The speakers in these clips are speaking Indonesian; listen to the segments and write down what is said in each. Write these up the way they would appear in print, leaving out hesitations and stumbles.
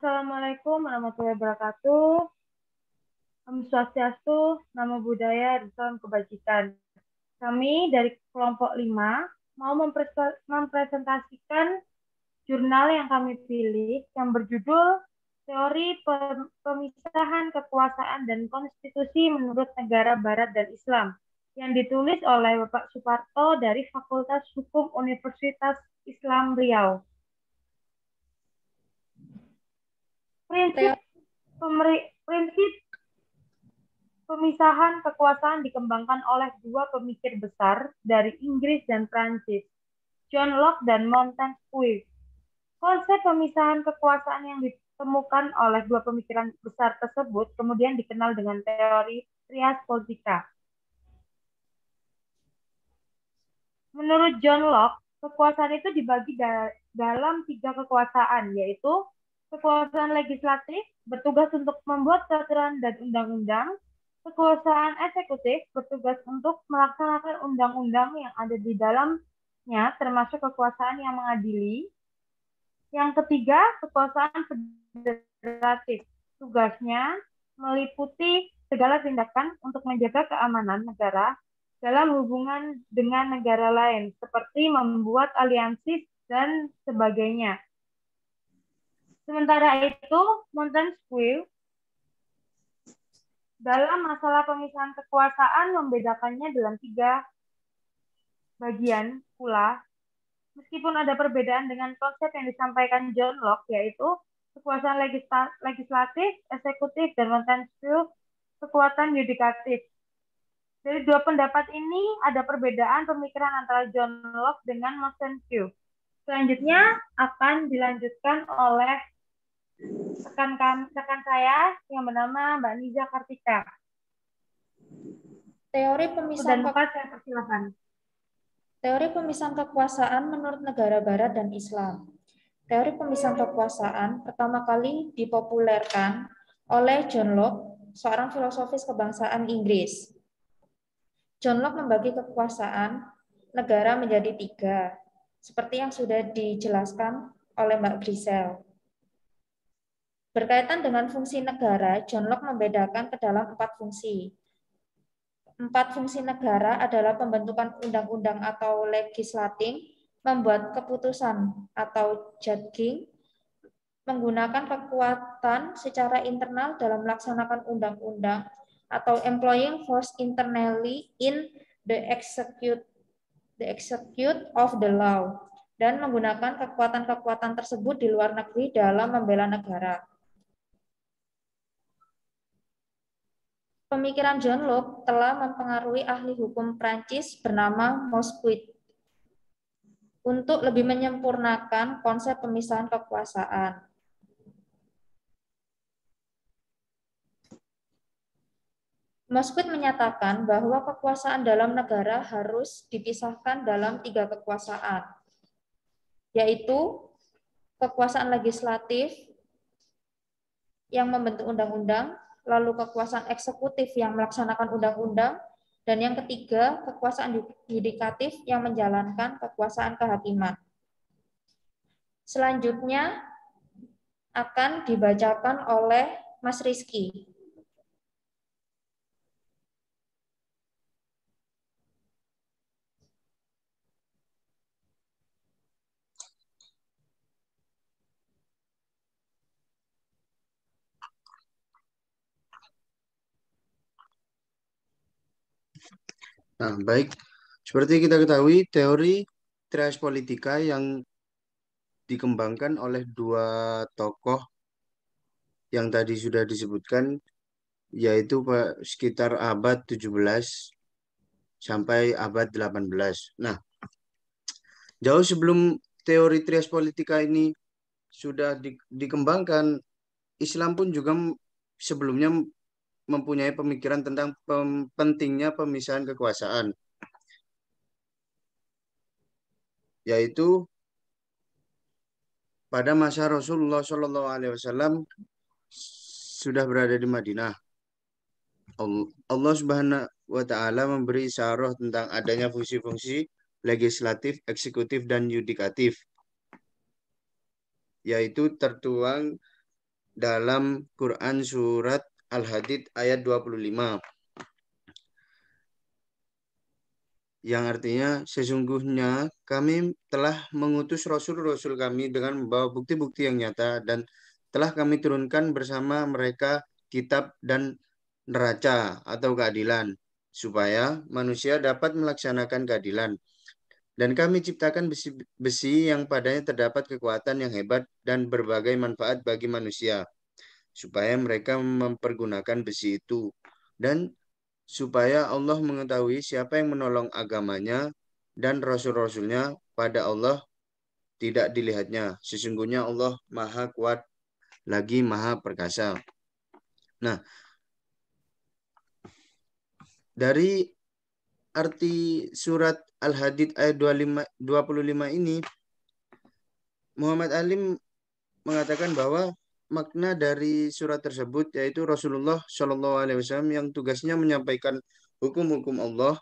Assalamualaikum warahmatullahi wabarakatuh. Om Swastiastu, Namo Buddhaya, Salam Kebajikan. Kami dari kelompok 5 mau mempresentasikan jurnal yang kami pilih yang berjudul Teori Pemisahan Kekuasaan dan Konstitusi Menurut Negara Barat dan Islam yang ditulis oleh Bapak Suparto dari Fakultas Hukum Universitas Islam Riau. Prinsip pemisahan kekuasaan dikembangkan oleh dua pemikir besar dari Inggris dan Prancis, John Locke dan Montesquieu. Konsep pemisahan kekuasaan yang ditemukan oleh dua pemikiran besar tersebut kemudian dikenal dengan teori trias politica. Menurut John Locke, kekuasaan itu dibagi dalam 3 kekuasaan, yaitu kekuasaan legislatif, bertugas untuk membuat peraturan dan undang-undang, kekuasaan eksekutif, bertugas untuk melaksanakan undang-undang yang ada di dalamnya, termasuk kekuasaan yang mengadili. Yang ketiga, kekuasaan federatif. Tugasnya meliputi segala tindakan untuk menjaga keamanan negara dalam hubungan dengan negara lain, seperti membuat aliansi dan sebagainya. Sementara itu, Montesquieu dalam masalah pemisahan kekuasaan membedakannya dalam 3 bagian pula, meskipun ada perbedaan dengan konsep yang disampaikan John Locke, yaitu kekuasaan legislatif, eksekutif, dan Montesquieu kekuatan yudikatif. Dari dua pendapat ini ada perbedaan pemikiran antara John Locke dengan Montesquieu. Selanjutnya akan dilanjutkan oleh rekan saya yang bernama Mbak Niza Kartika. Teori pemisahan Teori pemisahan kekuasaan menurut negara barat dan Islam. Teori pemisahan kekuasaan pertama kali dipopulerkan oleh John Locke, seorang filosofis kebangsaan Inggris. John Locke membagi kekuasaan negara menjadi 3, seperti yang sudah dijelaskan oleh Mbak Grisel. Berkaitan dengan fungsi negara, John Locke membedakan ke dalam 4 fungsi. 4 fungsi negara adalah pembentukan undang-undang atau legislating, membuat keputusan atau judging, menggunakan kekuatan secara internal dalam melaksanakan undang-undang, atau employing force internally in the execute of the law, dan menggunakan kekuatan-kekuatan tersebut di luar negeri dalam membela negara. Pemikiran John Locke telah mempengaruhi ahli hukum Prancis bernama Montesquieu untuk lebih menyempurnakan konsep pemisahan kekuasaan. Montesquieu menyatakan bahwa kekuasaan dalam negara harus dipisahkan dalam 3 kekuasaan, yaitu kekuasaan legislatif yang membentuk undang-undang, lalu kekuasaan eksekutif yang melaksanakan undang-undang, dan yang ketiga, kekuasaan yudikatif yang menjalankan kekuasaan kehakiman. Selanjutnya akan dibacakan oleh Mas Rizky. Nah, baik. Seperti kita ketahui, teori trias politica yang dikembangkan oleh 2 tokoh yang tadi sudah disebutkan, yaitu sekitar abad 17 sampai abad 18. Nah, jauh sebelum teori trias politica ini sudah dikembangkan, Islam pun juga sebelumnya mempunyai pemikiran tentang pentingnya pemisahan kekuasaan, yaitu pada masa Rasulullah SAW sudah berada di Madinah. Allah Subhanahu wa Ta'ala memberi isyarah tentang adanya fungsi-fungsi legislatif, eksekutif, dan yudikatif, yaitu tertuang dalam Quran surat Al-Hadid ayat 25. Yang artinya sesungguhnya kami telah mengutus rasul-rasul kami dengan membawa bukti-bukti yang nyata dan telah kami turunkan bersama mereka kitab dan neraca atau keadilan supaya manusia dapat melaksanakan keadilan. Dan kami ciptakan besi yang padanya terdapat kekuatan yang hebat dan berbagai manfaat bagi manusia supaya mereka mempergunakan besi itu. Dan supaya Allah mengetahui siapa yang menolong agamanya dan rasul-rasulnya pada Allah tidak dilihatnya. Sesungguhnya Allah maha kuat lagi maha perkasa. Nah, dari arti surat Al-Hadid ayat 25 ini, Muhammad Alim mengatakan bahwa makna dari surat tersebut yaitu Rasulullah Shallallahu Alaihi Wasallam yang tugasnya menyampaikan hukum-hukum Allah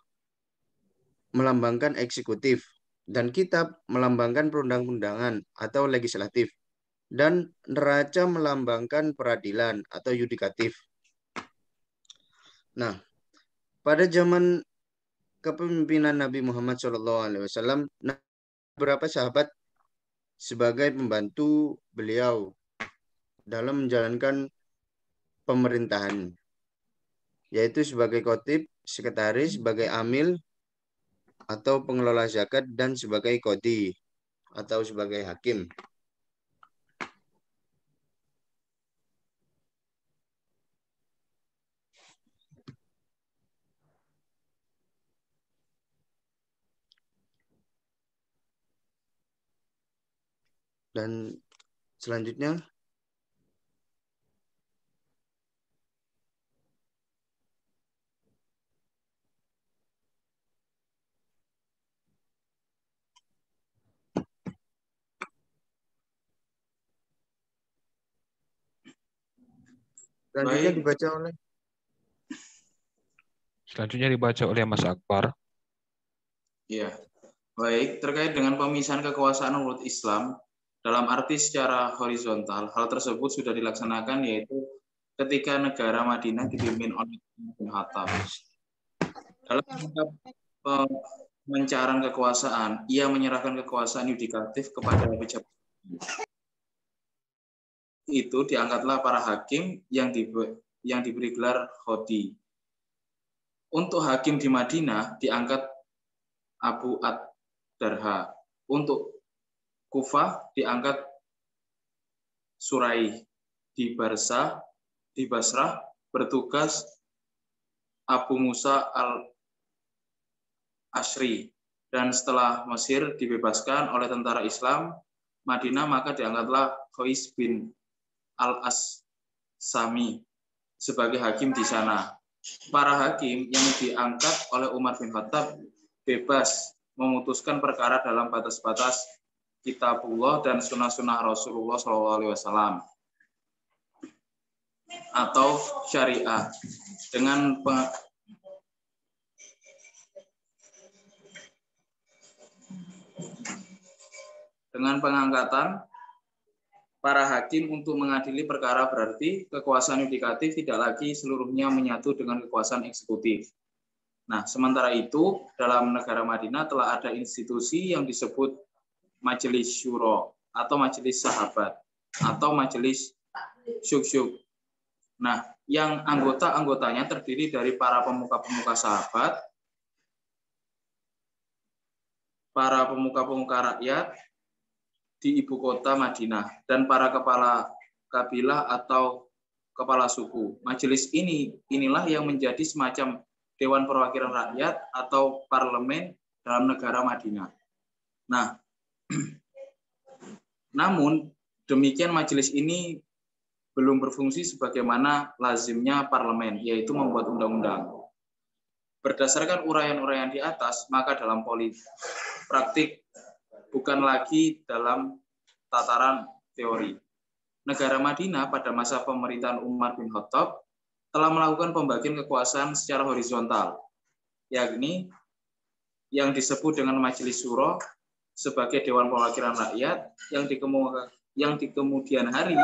melambangkan eksekutif dan kitab melambangkan perundang-undangan atau legislatif dan neraca melambangkan peradilan atau yudikatif. Nah, pada zaman kepemimpinan Nabi Muhammad SAW, beberapa sahabat sebagai pembantu beliau dalam menjalankan pemerintahan, yaitu sebagai khotib, sekretaris, sebagai amil atau pengelola zakat, dan sebagai qadhi atau sebagai hakim. Dan selanjutnya Selanjutnya dibaca oleh Mas Akbar. Ya, baik. Terkait dengan pemisahan kekuasaan menurut Islam dalam arti secara horizontal, hal tersebut sudah dilaksanakan yaitu ketika negara Madinah dipimpin oleh Umar bin Khattab. Dalam pemencaran kekuasaan, ia menyerahkan kekuasaan yudikatif kepada pejabat. Itu diangkatlah para hakim yang diberi gelar qadhi. Untuk hakim di Madinah diangkat Abu ad-Darha. Untuk Kufah diangkat Suraih. Di Basrah bertugas Abu Musa al-Ashri. Dan setelah Mesir dibebaskan oleh tentara Islam Madinah, maka diangkatlah Qais bin al-As-Sami sebagai hakim di sana. Para hakim yang diangkat oleh Umar bin Khattab bebas memutuskan perkara dalam batas-batas kitabullah dan sunnah-sunnah Rasulullah SAW atau syariah dengan pengangkatan para hakim untuk mengadili perkara berarti kekuasaan yudikatif tidak lagi seluruhnya menyatu dengan kekuasaan eksekutif. Nah, sementara itu dalam negara Madinah telah ada institusi yang disebut Majelis Syuro atau Majelis Sahabat atau Majelis Syuk-Syuk. Nah, yang anggota-anggotanya terdiri dari para pemuka-pemuka sahabat, para pemuka-pemuka rakyat di ibu kota Madinah, dan para kepala kabilah atau kepala suku. Majelis inilah yang menjadi semacam Dewan Perwakilan Rakyat atau parlemen dalam negara Madinah. Nah, namun demikian majelis ini belum berfungsi sebagaimana lazimnya parlemen, yaitu membuat undang-undang. Berdasarkan uraian-uraian di atas, maka dalam praktik bukan lagi dalam tataran teori. Negara Madinah pada masa pemerintahan Umar bin Khattab telah melakukan pembagian kekuasaan secara horizontal, yakni yang disebut dengan Majelis Syuro sebagai Dewan Perwakilan Rakyat yang di kemudian hari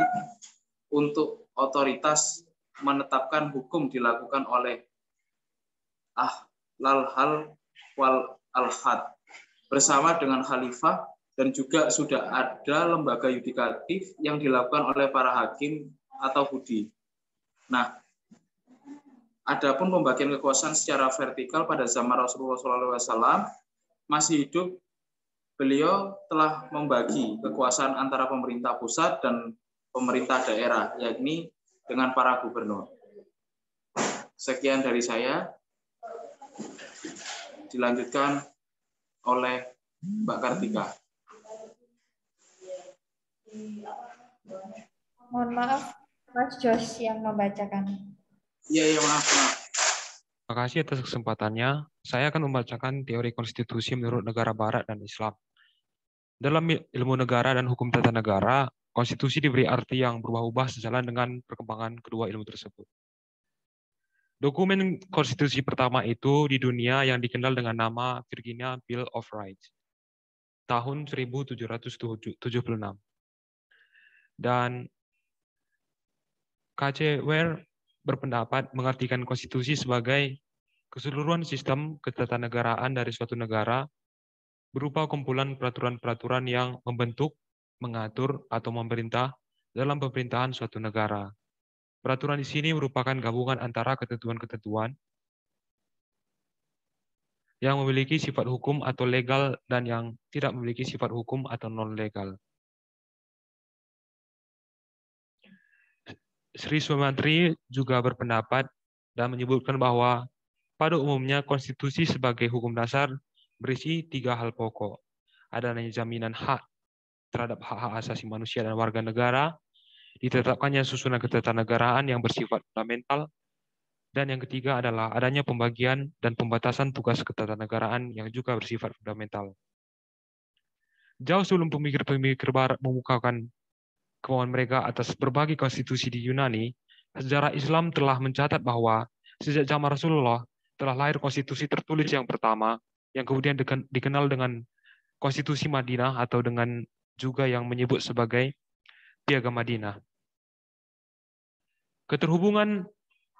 untuk otoritas menetapkan hukum dilakukan oleh ahlal hal wal al-had bersama dengan khalifah, dan juga sudah ada lembaga yudikatif yang dilakukan oleh para hakim atau hudi. Nah, adapun pembagian kekuasaan secara vertikal pada zaman Rasulullah SAW masih hidup, beliau telah membagi kekuasaan antara pemerintah pusat dan pemerintah daerah, yakni dengan para gubernur. Sekian dari saya. Dilanjutkan oleh Mbak Kartika. Mohon maaf, Mas Jos yang membacakan. Iya, maaf. Terima kasih atas kesempatannya. Saya akan membacakan teori konstitusi menurut negara barat dan Islam. Dalam ilmu negara dan hukum tata negara, konstitusi diberi arti yang berubah-ubah sejalan dengan perkembangan kedua ilmu tersebut. Dokumen konstitusi pertama itu di dunia yang dikenal dengan nama Virginia Bill of Rights, tahun 1776. Dan K.C. Ware berpendapat mengartikan konstitusi sebagai keseluruhan sistem ketatanegaraan dari suatu negara berupa kumpulan peraturan-peraturan yang membentuk, mengatur, atau memerintah dalam pemerintahan suatu negara. Peraturan di sini merupakan gabungan antara ketentuan-ketentuan yang memiliki sifat hukum atau legal dan yang tidak memiliki sifat hukum atau non-legal. Sri Sumantri juga berpendapat dan menyebutkan bahwa pada umumnya konstitusi sebagai hukum dasar berisi 3 hal pokok. Adanya jaminan hak terhadap hak-hak asasi manusia dan warga negara, ditetapkannya susunan ketatanegaraan yang bersifat fundamental, dan yang ketiga adalah adanya pembagian dan pembatasan tugas ketatanegaraan yang juga bersifat fundamental. Jauh sebelum pemikir-pemikir barat memukakan kemauan mereka atas berbagai konstitusi di Yunani, sejarah Islam telah mencatat bahwa sejak zaman Rasulullah telah lahir konstitusi tertulis yang pertama, yang kemudian dikenal dengan Konstitusi Madinah atau dengan juga yang menyebut sebagai Piagam Madinah. Keterhubungan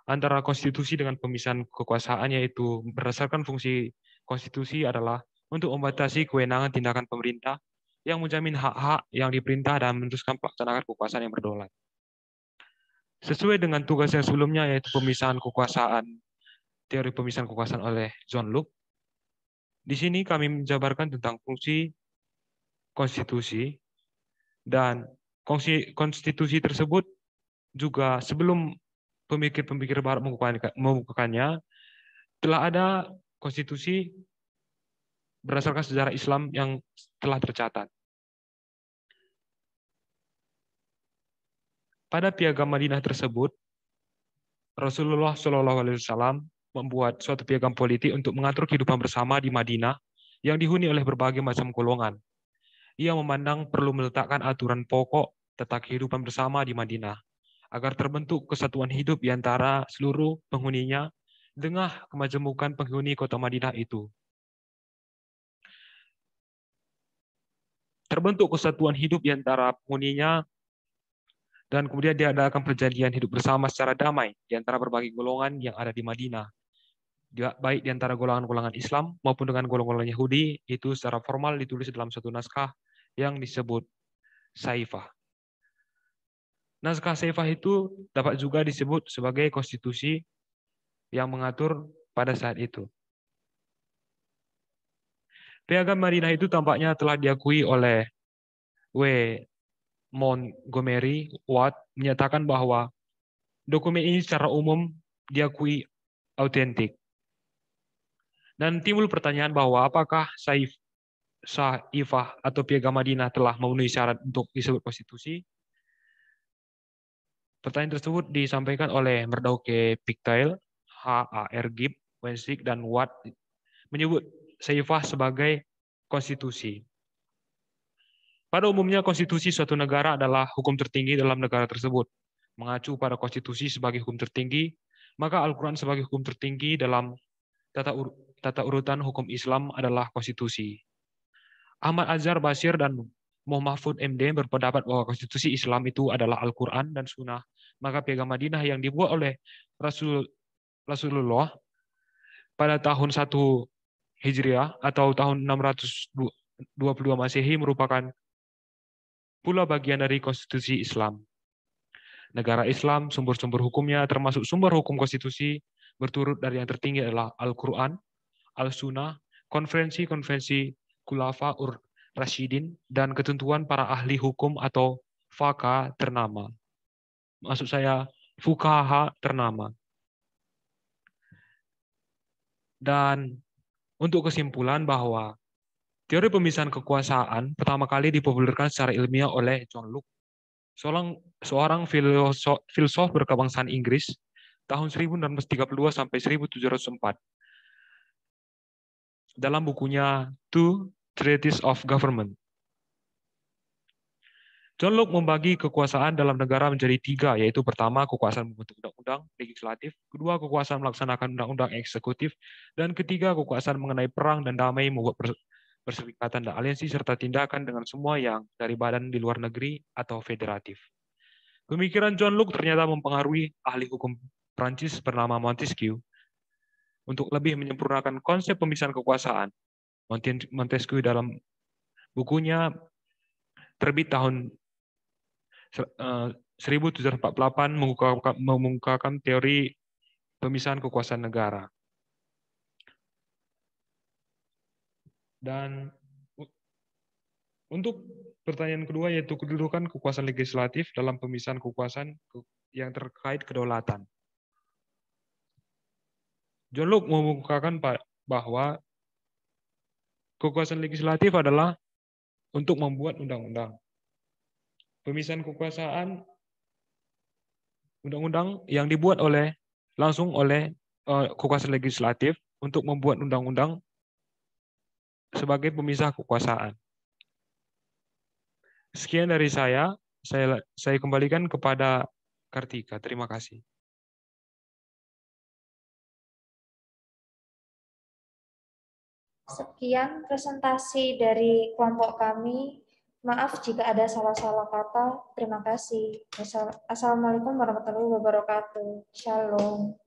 antara konstitusi dengan pemisahan kekuasaan, yaitu berdasarkan fungsi konstitusi adalah untuk membatasi kewenangan tindakan pemerintah yang menjamin hak-hak yang diperintah dan meneruskan pelaksanaan kekuasaan yang berdaulat. Sesuai dengan tugas yang sebelumnya, yaitu pemisahan kekuasaan, teori pemisahan kekuasaan oleh John Locke. Di sini kami menjabarkan tentang fungsi konstitusi, dan konstitusi tersebut juga sebelum pemikir-pemikir barat membukakannya, telah ada konstitusi berdasarkan sejarah Islam yang telah tercatat. Pada Piagam Madinah tersebut, Rasulullah SAW membuat suatu piagam politik untuk mengatur kehidupan bersama di Madinah yang dihuni oleh berbagai macam golongan. Ia memandang perlu meletakkan aturan pokok tentang kehidupan bersama di Madinah, agar terbentuk kesatuan hidup di antara seluruh penghuninya dengan kemajemukan penghuni kota Madinah itu. Terbentuk kesatuan hidup di antara penghuninya, dan kemudian diadakan perjanjian hidup bersama secara damai di antara berbagai golongan yang ada di Madinah, baik di antara golongan-golongan Islam maupun dengan golongan-golongan Yahudi. Itu secara formal ditulis dalam suatu naskah yang disebut Saifah. Naskah Saifah itu dapat juga disebut sebagai konstitusi yang mengatur pada saat itu. Piagam Madinah itu tampaknya telah diakui oleh W. Montgomery Watt, menyatakan bahwa dokumen ini secara umum diakui autentik. Dan timbul pertanyaan bahwa apakah Saifah atau Piagam Madinah telah memenuhi syarat untuk disebut konstitusi? Pertanyaan tersebut disampaikan oleh Merdauke Pictail, H.A.R. Gibb, Wensik, dan Watt menyebut Saifah sebagai konstitusi. Pada umumnya, konstitusi suatu negara adalah hukum tertinggi dalam negara tersebut. Mengacu pada konstitusi sebagai hukum tertinggi, maka Al-Quran sebagai hukum tertinggi dalam tata urutan hukum Islam adalah konstitusi. Ahmad Azhar Basir dan Muhammad Mahfud MD berpendapat bahwa konstitusi Islam itu adalah Al-Quran dan Sunnah. Maka Piagam Madinah yang dibuat oleh Rasulullah pada tahun 1 Hijriah atau tahun 622 Masehi merupakan pula bagian dari konstitusi Islam. Negara Islam, sumber-sumber hukumnya termasuk sumber hukum konstitusi berturut dari yang tertinggi adalah Al-Quran, Al-Sunnah, konferensi-konferensi Khulafaur Rasyidin, dan ketentuan para ahli hukum atau faqih ternama. Maksud saya, fuqaha ternama. Dan untuk kesimpulan bahwa teori pemisahan kekuasaan pertama kali dipopulerkan secara ilmiah oleh John Locke, seorang filsuf berkebangsaan Inggris tahun 1632 sampai 1704. Dalam bukunya Two Treatises of Government. John Locke membagi kekuasaan dalam negara menjadi 3, yaitu pertama, kekuasaan membentuk undang-undang legislatif, kedua, kekuasaan melaksanakan undang-undang eksekutif, dan ketiga, kekuasaan mengenai perang dan damai, membuat perserikatan dan aliansi, serta tindakan dengan semua yang dari badan di luar negeri atau federatif. Pemikiran John Locke ternyata mempengaruhi ahli hukum Prancis bernama Montesquieu untuk lebih menyempurnakan konsep pemisahan kekuasaan. Montesquieu dalam bukunya terbit tahun 1748 mengungkapkan teori pemisahan kekuasaan negara. Dan untuk pertanyaan kedua yaitu kedudukan kekuasaan legislatif dalam pemisahan kekuasaan yang terkait kedaulatan. John Locke mengungkapkan bahwa kekuasaan legislatif adalah untuk membuat undang-undang. Pemisahan kekuasaan undang-undang yang dibuat langsung oleh kekuasaan legislatif untuk membuat undang-undang sebagai pemisah kekuasaan. Sekian dari saya kembalikan kepada Kartika. Terima kasih. Sekian presentasi dari kelompok kami. Maaf jika ada salah-salah kata. Terima kasih. Assalamualaikum warahmatullahi wabarakatuh. Shalom.